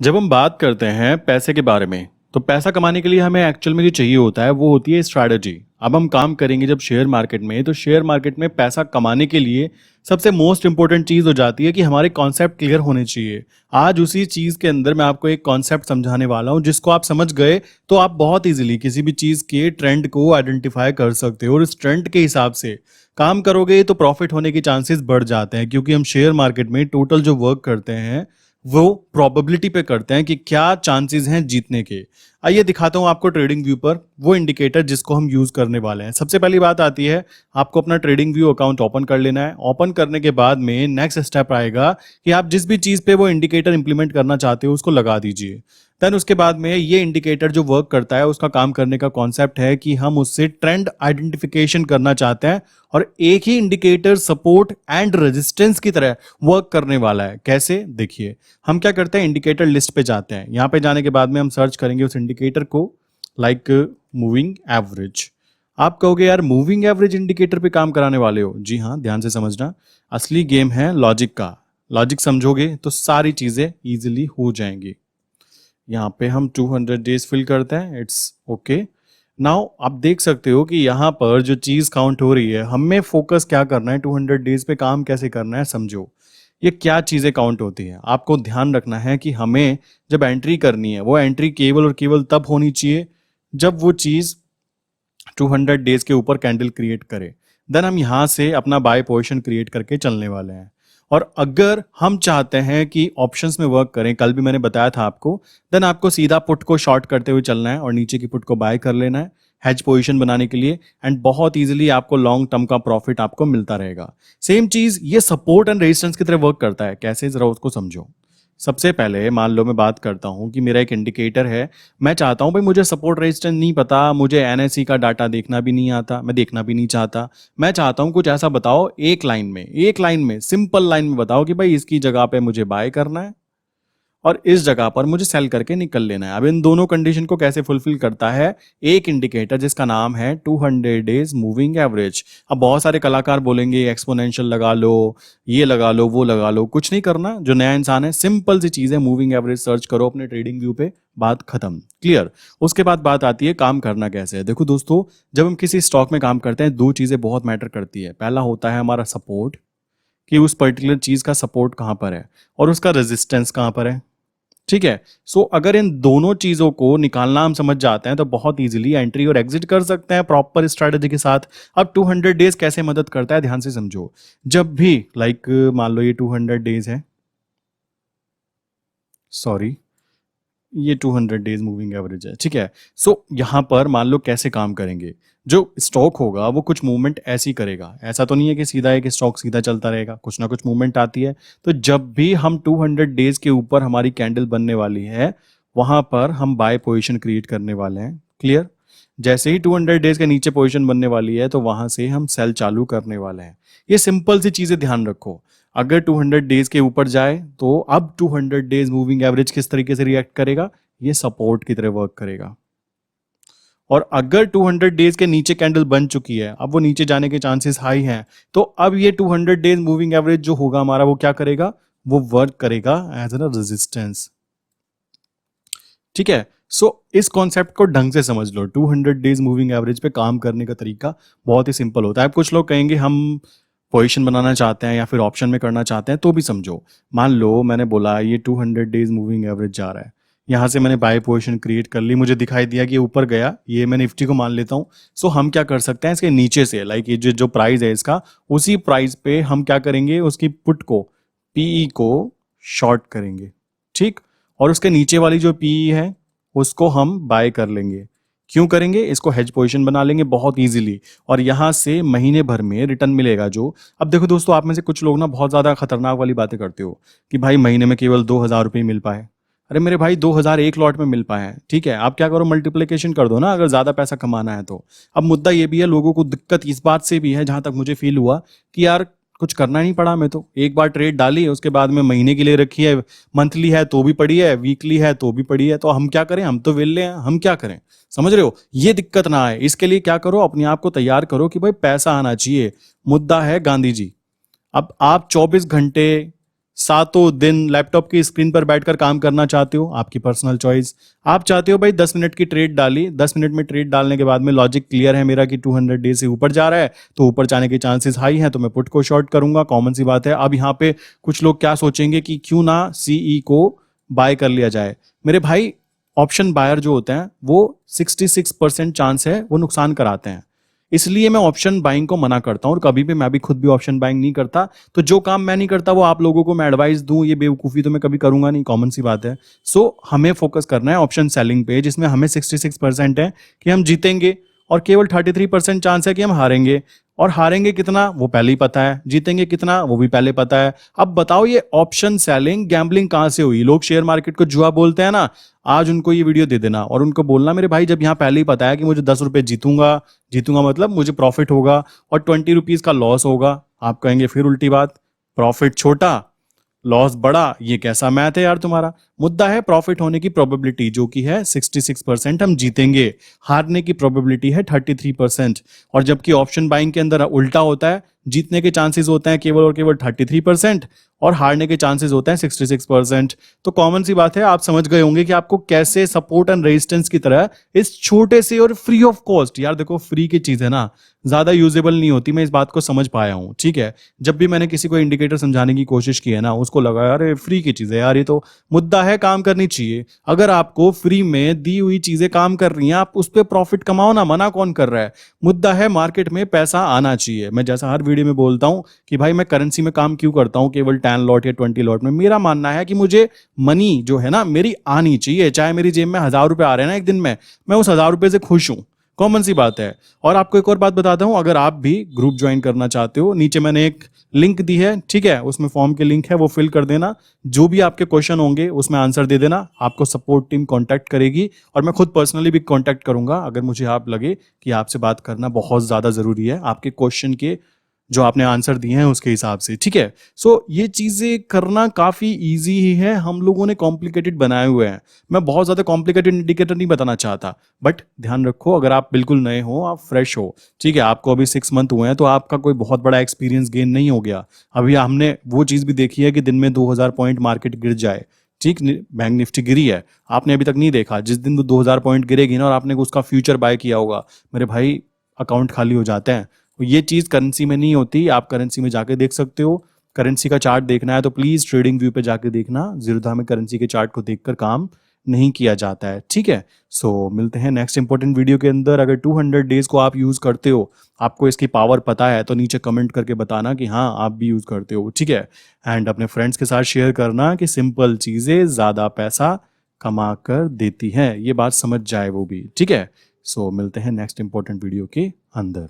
जब हम बात करते हैं पैसे के बारे में तो पैसा कमाने के लिए हमें एक्चुअल में जो चाहिए होता है वो होती है स्ट्रैटेजी। अब हम काम करेंगे जब शेयर मार्केट में, तो शेयर मार्केट में पैसा कमाने के लिए सबसे मोस्ट इंपॉर्टेंट चीज हो जाती है कि हमारे कॉन्सेप्ट क्लियर होने चाहिए। आज उसी चीज के अंदर मैं आपको एक कॉन्सेप्ट समझाने वाला हूं, जिसको आप समझ गए तो आप बहुत इजीली किसी भी चीज के ट्रेंड को आइडेंटिफाई कर सकते हो और इस ट्रेंड के हिसाब से काम करोगे तो प्रॉफिट होने के चांसेस बढ़ जाते हैं, क्योंकि हम शेयर मार्केट में टोटल जो वर्क करते हैं वो प्रोबेबिलिटी पे करते हैं कि क्या चांसेस हैं जीतने के। आइए दिखाता हूं आपको ट्रेडिंग व्यू पर वो इंडिकेटर जिसको हम यूज करने वाले हैं। सबसे पहली बात आती है, आपको अपना ट्रेडिंग व्यू अकाउंट ओपन कर लेना है। ओपन करने के बाद में नेक्स्ट स्टेप आएगा कि आप जिस भी चीज पे वो इंडिकेटर इंप्लीमेंट करना चाहते हो उसको लगा दीजिए। देन उसके बाद में ये इंडिकेटर जो वर्क करता है उसका काम करने का कॉन्सेप्ट है कि हम उससे ट्रेंड आइडेंटिफिकेशन करना चाहते हैं और एक ही इंडिकेटर सपोर्ट एंड रेजिस्टेंस की तरह वर्क करने वाला है। कैसे, देखिए हम क्या करते हैं, इंडिकेटर लिस्ट पे जाते हैं। यहां पे जाने के बाद में हम सर्च करेंगे उस इंडिकेटर को, लाइक मूविंग एवरेज। आप कहोगे यार मूविंग एवरेज इंडिकेटर पे काम कराने वाले हो? जी हाँ, ध्यान से समझना, असली गेम है लॉजिक का। लॉजिक समझोगे तो सारी चीजें इजीली हो जाएंगी। यहाँ पे हम 200 डेज फिल करते हैं, इट्स ओके। नाउ आप देख सकते हो कि यहाँ पर जो चीज काउंट हो रही है, हमें फोकस क्या करना है, 200 डेज पे काम कैसे करना है समझो। ये क्या चीजें काउंट होती है, आपको ध्यान रखना है कि हमें जब एंट्री करनी है वो एंट्री केवल और केवल तब होनी चाहिए जब वो चीज 200 डेज के ऊपर कैंडल क्रिएट करे। देन हम यहां से अपना बाय पोजीशन क्रिएट करके चलने वाले हैं। और अगर हम चाहते हैं कि ऑप्शंस में वर्क करें, कल भी मैंने बताया था आपको, देन आपको सीधा पुट को शॉर्ट करते हुए चलना है और नीचे की पुट को बाय कर लेना है हेज पोजीशन बनाने के लिए, एंड बहुत इजीली आपको लॉन्ग टर्म का प्रॉफिट आपको मिलता रहेगा। सेम चीज ये सपोर्ट एंड रेजिस्टेंस की तरह वर्क करता है। कैसे, जरा उसको समझो। सबसे पहले मान लो मैं बात करता हूं कि मेरा एक इंडिकेटर है, मैं चाहता हूं भाई मुझे सपोर्ट रेजिस्टेंस नहीं पता, मुझे एनएसई का डाटा देखना भी नहीं आता, मैं देखना भी नहीं चाहता। मैं चाहता हूं कुछ ऐसा बताओ, एक लाइन में सिंपल लाइन में बताओ कि भाई इसकी जगह पे मुझे बाय करना है और इस जगह पर मुझे सेल करके निकल लेना है। अब इन दोनों कंडीशन को कैसे फुलफिल करता है एक इंडिकेटर जिसका नाम है 200 डेज मूविंग एवरेज। अब बहुत सारे कलाकार बोलेंगे एक्सपोनेंशियल लगा लो, ये लगा लो, वो लगा लो, कुछ नहीं करना। जो नया इंसान है, सिंपल सी चीज है, मूविंग एवरेज सर्च करो अपने ट्रेडिंग व्यू पे, बात खत्म, क्लियर। उसके बाद बात आती है काम करना कैसे है। देखो दोस्तों, जब हम किसी स्टॉक में काम करते हैं दो चीजें बहुत मैटर करती है। पहला होता है हमारा सपोर्ट, कि उस पर्टिकुलर चीज का सपोर्ट कहां पर है और उसका रेजिस्टेंस कहां पर है, ठीक है। सो अगर इन दोनों चीजों को निकालना हम समझ जाते हैं तो बहुत इजीली एंट्री और एग्जिट कर सकते हैं प्रॉपर स्ट्रेटजी के साथ। अब 200 डेज कैसे मदद करता है, ध्यान से समझो। जब भी लाइक मान लो ये 200 डेज है, सॉरी ये 200 डेज मूविंग एवरेज है, ठीक है। सो यहां पर मान लो कैसे काम करेंगे, जो स्टॉक होगा वो कुछ मूवमेंट ऐसी करेगा। ऐसा तो नहीं है कि सीधा एक स्टॉक सीधा चलता रहेगा, कुछ ना कुछ मूवमेंट आती है। तो जब भी हम 200 डेज के ऊपर हमारी कैंडल बनने वाली है वहां पर हम बाय पोजीशन क्रिएट करने वाले हैं, क्लियर। जैसे ही 200 डेज के नीचे पोजीशन बनने वाली है तो वहां से हम सेल चालू करने वाले हैं। ये सिंपल सी चीजें ध्यान रखो। अगर 200 डेज के ऊपर जाए तो अब 200 डेज मूविंग एवरेज किस तरीके से रिएक्ट करेगा, ये सपोर्ट की तरह वर्क करेगा। और अगर 200 डेज के नीचे कैंडल बन चुकी है, अब वो नीचे जाने के चांसेस हाई हैं, तो अब ये 200 डेज मूविंग एवरेज जो होगा हमारा वो क्या करेगा, वो वर्क करेगा एज एन रेजिस्टेंस, ठीक है। सो इस कॉन्सेप्ट को ढंग से समझ लो। 200 डेज मूविंग एवरेज पे काम करने का तरीका बहुत ही सिंपल होता है। अब कुछ लोग कहेंगे हम पोजीशन बनाना चाहते हैं या फिर ऑप्शन में करना चाहते हैं, तो भी समझो। मान लो मैंने बोला ये 200 डेज मूविंग एवरेज जा रहा है, यहाँ से मैंने बाय पोजीशन क्रिएट कर ली, मुझे दिखाई दिया कि ये ऊपर गया, ये मैं निफ्टी को मान लेता हूँ। सो हम क्या कर सकते हैं, इसके नीचे से लाइक ये जो प्राइस है इसका, उसी प्राइस पे हम क्या करेंगे, उसकी पुट को, पीई को शॉर्ट करेंगे, ठीक। और उसके नीचे वाली जो पीई है उसको हम बाय कर लेंगे। क्यों करेंगे, इसको हेज पोजीशन बना लेंगे बहुत इजीली, और यहां से महीने भर में रिटर्न मिलेगा जो। अब देखो दोस्तों, आप में से कुछ लोग ना बहुत ज्यादा खतरनाक वाली बातें करते हो कि भाई महीने में केवल 2,000 रुपये मिल पाए। अरे मेरे भाई 2,000 एक लॉट में मिल पाए हैं, ठीक है। आप क्या करो, मल्टीप्लिकेशन कर दो ना, अगर ज्यादा पैसा कमाना है तो। अब मुद्दा ये भी है, लोगों को दिक्कत इस बात से भी है, जहां तक मुझे फील हुआ कि यार कुछ करना नहीं पड़ा, मैं तो एक बार ट्रेड डाली उसके बाद में महीने के लिए रखी है, मंथली है तो भी पड़ी है, वीकली है तो भी पड़ी है, तो हम क्या करें, हम तो वेले हैं, हम क्या करें, समझ रहे हो। ये दिक्कत ना आए इसके लिए क्या करो, अपने आप को तैयार करो कि भाई पैसा आना चाहिए। मुद्दा है गांधी जी। अब आप 24 घंटे सातों दिन लैपटॉप की स्क्रीन पर बैठकर काम करना चाहते हो, आपकी पर्सनल चॉइस। आप चाहते हो भाई 10 मिनट की ट्रेड डाली, 10 मिनट में ट्रेड डालने के बाद में लॉजिक क्लियर है मेरा कि 200 डे से ऊपर जा रहा है, तो ऊपर जाने के चांसेस हाई हैं, तो मैं पुट को शॉर्ट करूंगा, कॉमन सी बात है। अब यहाँ पे कुछ लोग क्या सोचेंगे कि क्यों ना सीई को बाय कर लिया जाए। मेरे भाई ऑप्शन बायर जो होते हैं वो 66% चांस है वो नुकसान कराते हैं, इसलिए मैं ऑप्शन बाइंग को मना करता हूं। और कभी भी मैं भी खुद भी ऑप्शन बाइंग नहीं करता, तो जो काम मैं नहीं करता वो आप लोगों को मैं एडवाइस दूं, ये बेवकूफी तो मैं कभी करूंगा नहीं, कॉमन सी बात है। सो हमें फोकस करना है ऑप्शन सेलिंग पे, जिसमें हमें 66% है कि हम जीतेंगे और केवल 33% चांस है कि हम हारेंगे। और हारेंगे कितना वो पहले ही पता है, जीतेंगे कितना वो भी पहले पता है। अब बताओ ये ऑप्शन सेलिंग गैम्बलिंग कहां से हुई? लोग शेयर मार्केट को जुआ बोलते हैं ना, आज उनको ये वीडियो दे देना और उनको बोलना मेरे भाई जब यहाँ पहले ही पता है कि मुझे 10 रुपए जीतूंगा, जीतूंगा मतलब मुझे प्रॉफिट होगा और 20 रुपीज का लॉस होगा, आप कहेंगे फिर उल्टी बात, प्रॉफिट छोटा लॉस बड़ा, ये कैसा मैथ है यार तुम्हारा? मुद्दा है प्रॉफिट होने की प्रोबेबिलिटी जो कि है 66%, हम जीतेंगे। हारने की प्रोबेबिलिटी है 33%। और जबकि ऑप्शन बाइंग के अंदर उल्टा होता है, जीतने के चांसेस होते हैं केवल और केवल 33% और हारने के चांसेस होते हैं 66%। तो कॉमन सी बात है, आप समझ गए होंगे कि आपको कैसे सपोर्ट एंड रेजिस्टेंस की तरह इस छोटे से और फ्री ऑफ कॉस्ट, यार देखो फ्री की चीज है ना ज्यादा यूजेबल नहीं होती, मैं इस बात को समझ पाया हूं, ठीक है। जब भी मैंने किसी को इंडिकेटर समझाने की कोशिश की है ना, उसको लगा यार फ्री की चीज है यार, ये तो मुद्दा है काम करनी चाहिए। अगर आपको फ्री में दी हुई चीजें काम कर रही हैं, आप उस पर प्रॉफिट कमाओ ना, मना कौन कर रहा है? मुद्दा है मार्केट में पैसा आना चाहिए। मैं जैसा हर वीडियो में बोलता हूं कि भाई मैं करेंसी में काम क्यों करता हूं केवल 10 लॉट या 20 लॉट में, मेरा मानना है कि मुझे मनी जो है ना मेरी आनी चाहिए, चाहे मेरी जेब में 1000 रुपए आ रहे हैं ना एक दिन में, मैं उस 1000 रुपए से खुश हूं, कॉमन सी बात है। और आपको एक और बात बताता हूं, अगर आप भी ग्रुप ज्वाइन करना चाहते हो, नीचे मैंने एक लिंक दी है, ठीक है, उसमें फॉर्म के लिंक है, वो फिल कर देना, जो भी आपके क्वेश्चन होंगे उसमें आंसर दे देना, आपको सपोर्ट टीम कांटेक्ट करेगी और मैं खुद पर्सनली भी कांटेक्ट करूंगा अगर मुझे आप लगे कि आपसे बात करना बहुत ज्यादा जरूरी है आपके क्वेश्चन के जो आपने आंसर दिए हैं उसके हिसाब से, ठीक है। सो ये चीजें करना काफी इजी ही है, हम लोगों ने कॉम्प्लिकेटेड बनाए हुए हैं। मैं बहुत ज्यादा कॉम्प्लिकेटेड इंडिकेटर नहीं बताना चाहता, बट ध्यान रखो अगर आप बिल्कुल नए हो, आप फ्रेश हो, ठीक है, आपको अभी 6 मंथ हुए हैं, तो आपका कोई बहुत बड़ा एक्सपीरियंस गेन नहीं हो गया। अभी हमने वो चीज भी देखी है कि दिन में 2000 पॉइंट मार्केट गिर जाए, ठीक, बैंक निफ्टी गिरी है, आपने अभी तक नहीं देखा, जिस दिन वो 2000 पॉइंट गिरेगी ना और आपने उसका फ्यूचर बाय किया होगा, मेरे भाई अकाउंट खाली हो जाते हैं। ये चीज करेंसी में नहीं होती, आप करेंसी में जाके देख सकते हो। करेंसी का चार्ट देखना है तो प्लीज ट्रेडिंग व्यू पे जाके देखना, जीरोधा में करेंसी के चार्ट को देखकर काम नहीं किया जाता है, ठीक है। सो मिलते हैं नेक्स्ट इंपॉर्टेंट वीडियो के अंदर। अगर 200 डेज को आप यूज करते हो, आपको इसकी पावर पता है, तो नीचे कमेंट करके बताना कि हाँ आप भी यूज करते हो, ठीक है। एंड अपने फ्रेंड्स के साथ शेयर करना कि सिंपल चीजें ज्यादा पैसा कमा कर देती हैं, ये बात समझ जाए वो भी, ठीक है। सो मिलते हैं नेक्स्ट इंपॉर्टेंट वीडियो के अंदर।